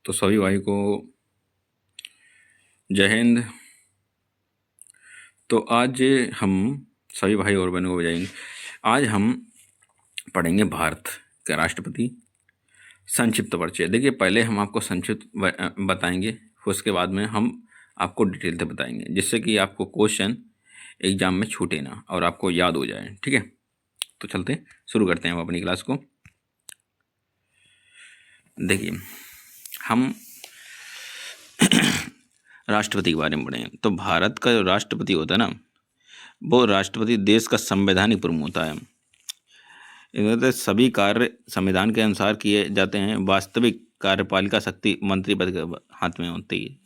तो सभी भाई को जय हिंद। तो आज हम सभी भाई और बहनों को बजाएंगे। आज हम पढ़ेंगे भारत के राष्ट्रपति संक्षिप्त परिचय। देखिए, पहले हम आपको संक्षिप्त बताएंगे, उसके बाद में हम आपको डिटेल से बताएंगे, जिससे कि आपको क्वेश्चन एग्जाम में छूटे ना और आपको याद हो जाए। ठीक है, तो चलते शुरू करते हैं हम अपनी क्लास को। देखिए, हम राष्ट्रपति के बारे में पढ़ेंगे। तो भारत का जो राष्ट्रपति होता है ना, वो राष्ट्रपति देश का संवैधानिक प्रमुख होता है। इनमें सभी कार्य संविधान के अनुसार किए जाते हैं। वास्तविक कार्यपालिका शक्ति मंत्री पद के हाथ में होती है।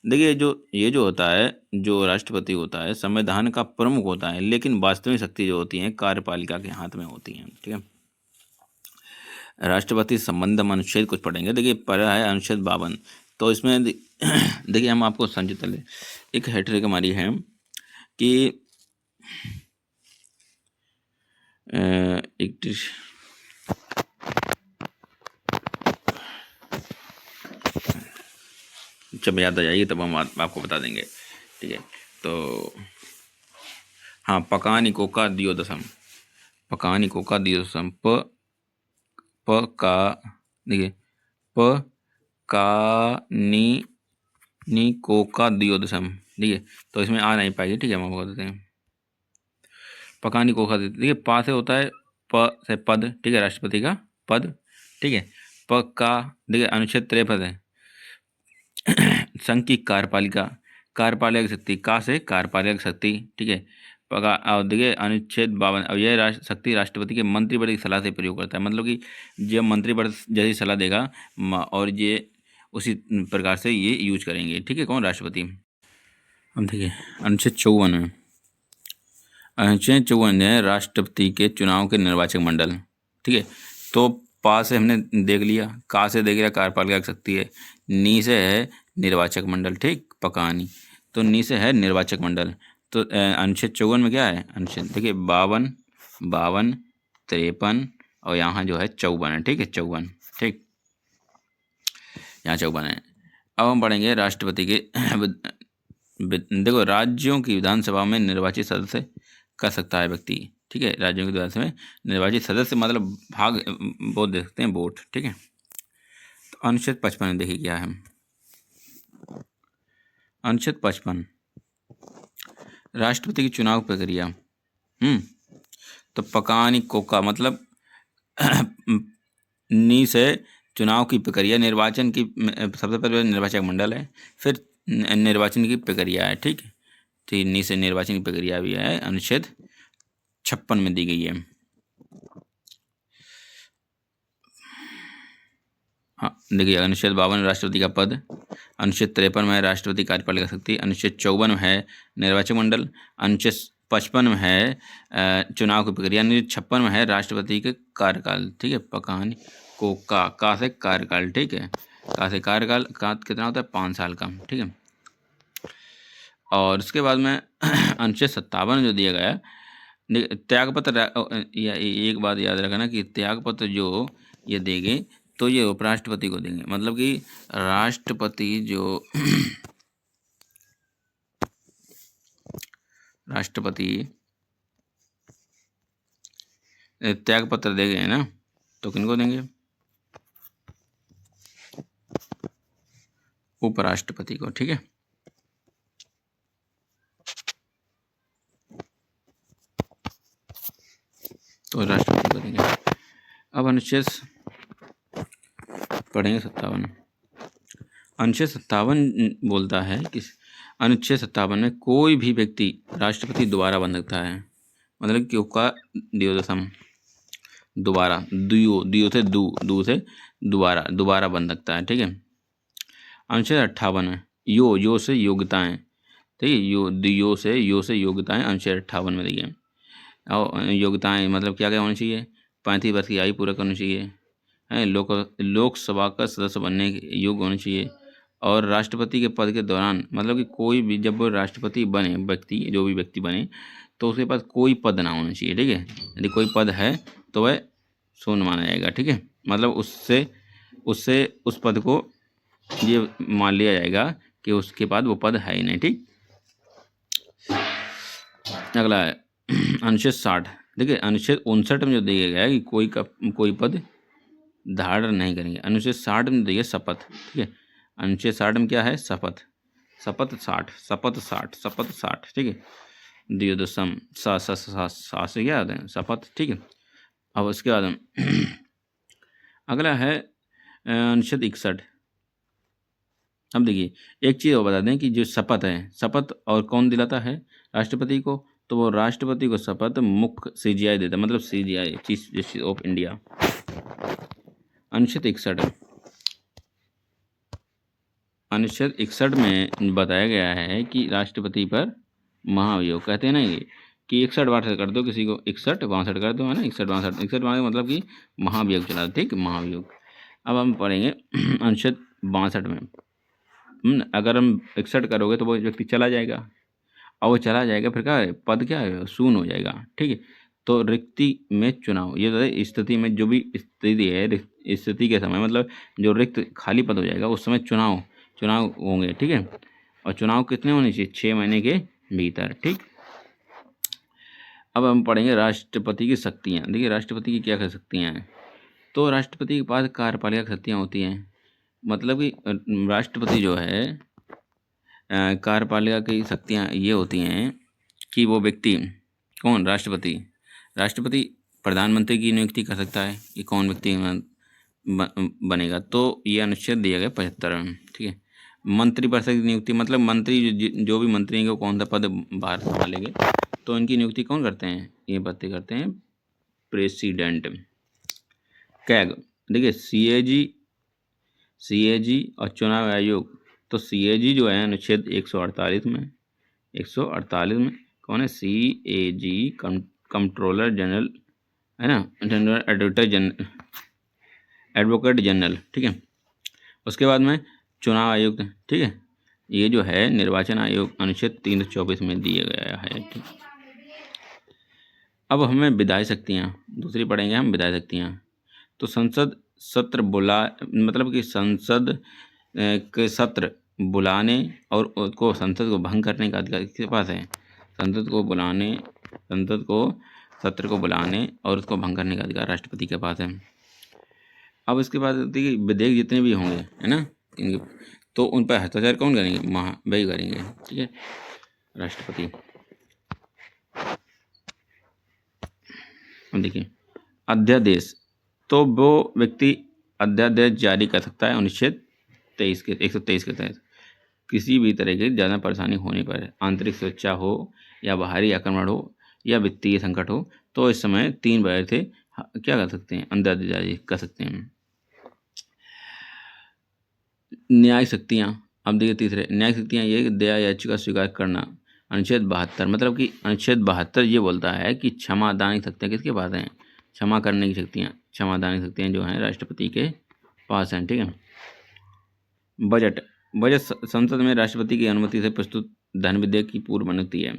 देखिए, ये जो होता है, जो राष्ट्रपति होता है, संविधान का प्रमुख होता है, लेकिन वास्तविक शक्ति जो होती है कार्यपालिका के हाथ में होती है। ठीक है, राष्ट्रपति संबंध हम अनुच्छेद कुछ पढ़ेंगे। देखिए, पहला है अनुच्छेद 52। तो इसमें देखिए, हम आपको संचित एक हैट्रिक हमारी है कि एक जब याद आ जाएगी तब हम आपको बता देंगे। ठीक है, तो हाँ, पकानिको का दियोदशम, पकानिको का दियोदशम, प का, देखिए, प का नी को का दियोदशम। ठीक है, तो इसमें आ नहीं पाएगी। ठीक है, हम आपको बता देते हैं। पकानिको का, देखिए, पा से होता है प से पद। ठीक है, राष्ट्रपति का पद। ठीक है, प का, देखिए, अनुच्छेद 53 है, संघ की कार्यपालिका, कार्यपालक शक्ति, का से कार्यपालक शक्ति। ठीक है, पका, और देखिए अनुच्छेद 52, अब यह शक्ति राष्ट्रपति के मंत्रिपरिषद की सलाह से प्रयोग करता है। मतलब कि जब मंत्रिपरिषद जैसी सलाह देगा और ये उसी प्रकार से ये यूज करेंगे। ठीक है, कौन? राष्ट्रपति। अब देखिए, अनुच्छेद 54 है, अनुच्छेद 54 है राष्ट्रपति के चुनाव के निर्वाचक मंडल। ठीक है, तो पा से हमने देख लिया, का से देख लिया कार्यपालिका शक्ति है, नी से है निर्वाचक मंडल। ठीक, पकानी, तो नी से है निर्वाचक मंडल। तो अनुच्छेद 54 में क्या है? अनुच्छेद देखिए 52, 53 और यहाँ जो है 54 है। ठीक है, 54। ठीक, यहाँ 54 है। अब हम पढ़ेंगे राष्ट्रपति के देखो, राज्यों की विधानसभा में निर्वाचित सदस्य कर सकता है व्यक्ति। ठीक है, राज्यों की विधानसभा में निर्वाचित सदस्य मतलब भाग वोट दे सकते हैं, वोट। ठीक है, तो अनुच्छेद 55 देखिए क्या है। अनुच्छेद 55, राष्ट्रपति की चुनाव प्रक्रिया। तो पकानी कोका मतलब नी से चुनाव की प्रक्रिया, निर्वाचन की सबसे पहले निर्वाचक मंडल है, फिर निर्वाचन की प्रक्रिया है। ठीक है, तो नी से निर्वाचन की प्रक्रिया भी है, अनुच्छेद 56 में दी गई है। हाँ, देखिए, अनुच्छेद 52 राष्ट्रपति का पद, अनुच्छेद 53 में है राष्ट्रपति कार्यपालिका शक्ति, अनुच्छेद 54 में है निर्वाचक मंडल, अनुच्छेद 55 में है चुनाव की प्रक्रिया, अनुच्छेद 56 में है राष्ट्रपति के कार्यकाल। ठीक है, पकानी को का से कार्यकाल। ठीक है, का से कार्यकाल का कितना होता है? 5 साल का। ठीक है, और उसके बाद में अनुच्छेद 57 जो दिया गया, त्यागपत्र, एक बात याद रखना कि त्यागपत्र जो ये देंगे तो ये उपराष्ट्रपति को देंगे। मतलब कि राष्ट्रपति जो राष्ट्रपति त्यागपत्र देंगे ना, तो किनको देंगे? उपराष्ट्रपति को। ठीक है, तो राष्ट्रपति को देंगे। अब अनुच्छेद पढ़ेंगे 57। अनुच्छेद 57 बोलता है कि अनुच्छेद 57 में कोई भी व्यक्ति राष्ट्रपति दोबारा बन सकता है। मतलब कि उसका दियोदशम दोबारा, दियो से दू से दोबारा बन सकता है। ठीक है, अनुच्छेद 58 में यो से योग्यताएं। ठीक है, यो से योग्यताएं, अनुच्छेद 58 में देखिए। और योग्यताएं मतलब क्या क्या होनी चाहिए? 35 वर्ष की आयु पूरा करनी चाहिए है, लोकसभा का सदस्य बनने के योग्य होना चाहिए, और राष्ट्रपति के पद के दौरान मतलब कि कोई भी, जब वो राष्ट्रपति बने व्यक्ति, जो भी व्यक्ति बने, तो उसके पास कोई पद ना होना चाहिए। ठीक है, यदि कोई पद है तो वह शून्य माना जाएगा। ठीक है, मतलब उससे उस पद को ये मान लिया जाएगा कि उसके बाद वो पद है ही नहीं। ठीक, अगला है अनुच्छेद 60। देखिए अनुच्छेद 59 में जो दिया गया है कि कोई पद धारण नहीं करेंगे। अनुच्छेद 60 में देखिए शपथ। ठीक है, अनुच्छेद 60 में क्या है? शपथ। शपथ 60, शपथ 60, शपथ 60। ठीक है, द्वियोदशम सा से क्या आते हैं? शपथ। ठीक है, अब उसके बाद अगला है अनुच्छेद 61। अब देखिए एक चीज़ और बता दें कि जो शपथ है, शपथ और कौन दिलाता है? राष्ट्रपति को। तो वो राष्ट्रपति को शपथ मुख्य CGI देता है, मतलब CGI, chief justice of India. अनुच्छेद 61, अनुच्छेद 61 में बताया गया है कि राष्ट्रपति पर महाभियोग, कहते हैं ना ये कि 61 62 कर दो किसी को, 61 62 कर दो, है ना, 61 62 61 62 मतलब कि महाभियोग चला दो। ठीक, महाभियोग। अब हम पढ़ेंगे अनुच्छेद 62 में। अगर हम 61 करोगे तो वो व्यक्ति चला जाएगा, और वो चला जाएगा फिर क्या है? पद क्या है? शून्य हो जाएगा। ठीक है, तो रिक्ति में चुनाव, ये तो स्थिति में जो भी स्थिति है, स्थिति के समय मतलब जो रिक्त खाली पद हो जाएगा उस समय चुनाव होंगे। ठीक है, और चुनाव कितने होने चाहिए? 6 महीने के भीतर। ठीक, अब हम पढ़ेंगे राष्ट्रपति की शक्तियाँ। देखिए राष्ट्रपति की क्या क्या शक्तियाँ हैं? तो राष्ट्रपति के पास कार्यपालिका शक्तियाँ होती हैं, मतलब कि राष्ट्रपति जो है कार्यपालिका की शक्तियाँ ये होती हैं कि वो व्यक्ति, कौन? राष्ट्रपति प्रधानमंत्री की नियुक्ति कर सकता है कि कौन व्यक्ति बनेगा। तो ये अनुच्छेद दिया गया 75 में। ठीक है, मंत्रिपरिषद की नियुक्ति, मतलब मंत्री जो भी मंत्री हैं वो कौन सा पद बाहर संभालेंगे, तो इनकी नियुक्ति कौन करते हैं? ये बातें करते हैं प्रेसिडेंट। कैग, देखिए CAG और चुनाव आयोग। तो CAG जो है अनुच्छेद 148 में, 148 में कौन है? CAG कंट्रोलर जनरल, है ना, जनरल एडवोकेट जनरल। ठीक है, उसके बाद में चुनाव आयुक्त। ठीक है, ये जो है निर्वाचन आयोग अनुच्छेद 324 में दिया गया है। ठीक, अब हमें विधायी शक्तियाँ दूसरी पढ़ेंगे हम, विधायी शक्तियाँ। तो संसद सत्र मतलब कि संसद के सत्र बुलाने और उसको, संसद को भंग करने का अधिकार किसके पास है? संसद को सत्र को बुलाने और उसको भंग करने का अधिकार राष्ट्रपति के पास है। अब इसके बाद देखिए विधेयक जितने भी होंगे, है ना, तो उन पर हस्ताक्षर कौन करेंगे? वही करेंगे। ठीक है, राष्ट्रपति। देखिए अध्यादेश, तो वो व्यक्ति अध्यादेश जारी कर सकता है अनुच्छेद 123 के तहत, किसी भी तरह की ज़्यादा परेशानी होने पर, आंतरिक सुरक्षा हो या बाहरी आक्रमण हो या वित्तीय संकट हो, तो इस समय 3 वजह थे क्या कर सकते हैं? अध्यादेश जारी कर सकते हैं। न्यायिक शक्तियाँ, अब देखिए तीसरे न्यायिक शक्तियाँ ये दया याचिका स्वीकार करना। अनुच्छेद 72, मतलब कि अनुच्छेद 72 ये बोलता है कि क्षमादान की शक्तियाँ किसके पास हैं? क्षमा करने की शक्तियाँ, क्षमादान की शक्तियाँ जो हैं राष्ट्रपति के पास हैं। ठीक है, बजट संसद में राष्ट्रपति की अनुमति से प्रस्तुत धन विधेयक की पूर्व अनुमति है,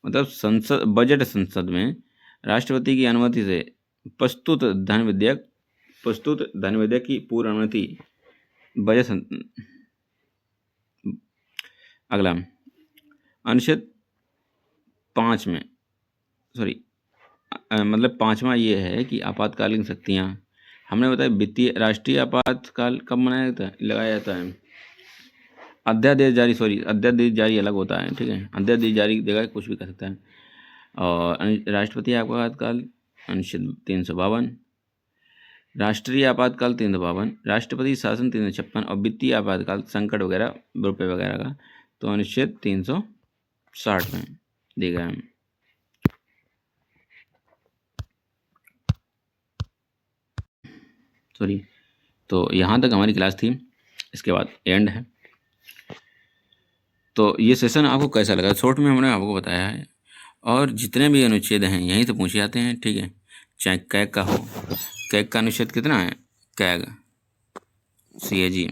मतलब संसद में राष्ट्रपति की अनुमति से प्रस्तुत धन विधेयक की पूर्व अनुमति अगला अनुच्छेद 5 में मतलब 5वां ये है कि आपातकालीन शक्तियाँ। हमने बताया वित्तीय राष्ट्रीय आपातकाल कब लगाया जाता है? अध्यादेश जारी अलग होता है। ठीक है, अध्यादेश जारी देगा कुछ भी कर सकता है। और राष्ट्रपति आपातकाल अनुच्छेद 352, राष्ट्रीय आपातकाल 352, राष्ट्रपति शासन 356 और वित्तीय आपातकाल संकट वगैरह रुपये वगैरह का तो अनुच्छेद 360 में दिया गया है। तो यहाँ तक हमारी क्लास थी, इसके बाद एंड है। तो ये सेशन आपको कैसा लगा? शॉर्ट में हमने आपको बताया है, और जितने भी अनुच्छेद हैं यहीं से पूछे जाते हैं। ठीक है, चाहे कैग का हो, कैग का अनुच्छेद कितना है? कैग CAG,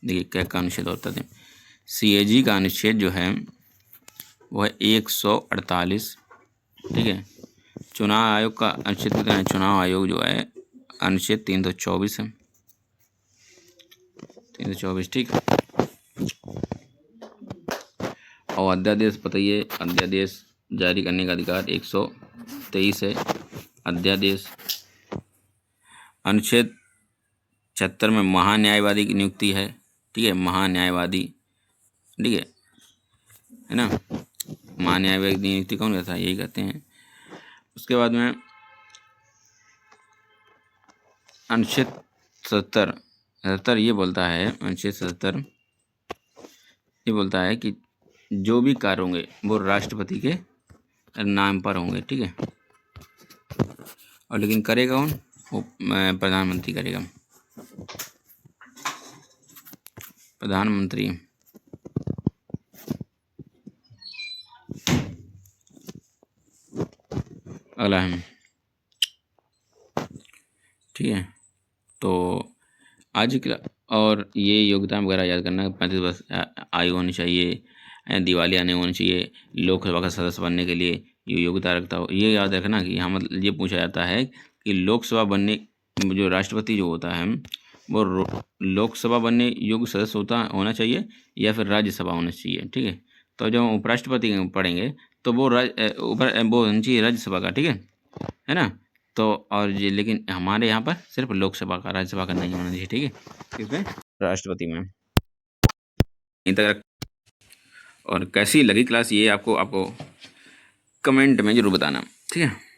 देखिए कैग का अनुच्छेद होता है, CAG का अनुच्छेद जो है वो है 148। ठीक है, चुनाव आयोग का अनुच्छेद कितना है? चुनाव आयोग जो है अनुच्छेद 324 है, 324, ठीक। और अध्यादेश बताइए, अध्यादेश जारी करने का अधिकार 123 है। अध्यादेश अनुच्छेद 76 में महान्यायवादी की नियुक्ति है, ठीक है, महान्यायवादी, ठीक है ना। महान्यायवादी की नियुक्ति कौन करता है? यही करते हैं। उसके बाद में अनुच्छेद 77 ये बोलता है, अनुच्छेद 77 ये बोलता है कि जो भी कार्य होंगे वो राष्ट्रपति के नाम पर होंगे, ठीक है। और लेकिन करेगा कौन? वो प्रधानमंत्री करेगा, प्रधानमंत्री। अगला है, ठीक है। तो आज की और ये योग्यता वगैरह याद करना, 35 वर्ष आयु होनी चाहिए, दिवालिया नहीं होनी चाहिए, लोकसभा का सदस्य बनने के लिए ये योग्यता रखता हो। ये याद रखना कि यहाँ मतलब ये पूछा जाता है कि लोकसभा बनने, जो राष्ट्रपति जो होता है वो लोकसभा बनने योग्य सदस्य होना चाहिए या फिर राज्यसभा होना चाहिए, ठीक है। तो जब हम उपराष्ट्रपति पढ़ेंगे तो वो वो होना चाहिए राज्यसभा का, ठीक है ना। तो और ये लेकिन हमारे यहाँ पर सिर्फ लोकसभा का, राज्यसभा का नहीं होना चाहिए, ठीक है, किसमें? राष्ट्रपति में। यहीं तक। और कैसी लगी क्लास ये आपको कमेंट में जरूर बताना, ठीक है।